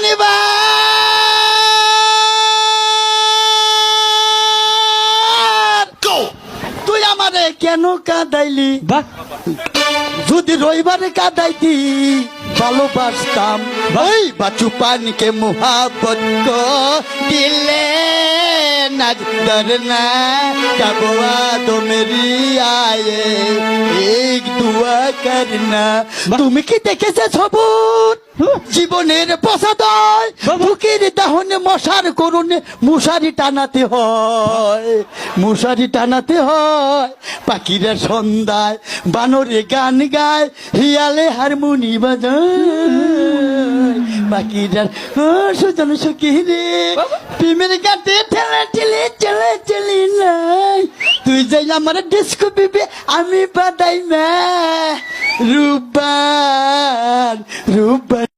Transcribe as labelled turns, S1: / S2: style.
S1: শনিবার তুই আমারে কেন কাঁদাইলি? যদি রবিবারে কাঁদাইতি ভালোবাসতাম। ওই বাচু পানকে मोहब्बत को दिले नजर ना कबवा दो मेरी आए एक दुआ करना। তুমি কি দেখেছে সবুজ জীবনের পসাদয় বুকের দাহনে মশার করুণে মশারি টানাতে হয়, মশারি টানাতে হয়। পাখিরা সন্ধ্যায় বানরে গান গায়, হিয়ালে হারমোনি বাজায়। পাখিরা সুজন সুখী রে প্রেমের গাতে ঠেলা ঠেলে চলে চলি নাই। তুই যাই আমার ডিস্কো বিবি আমি বাদাই মা রূপবান রূপবান।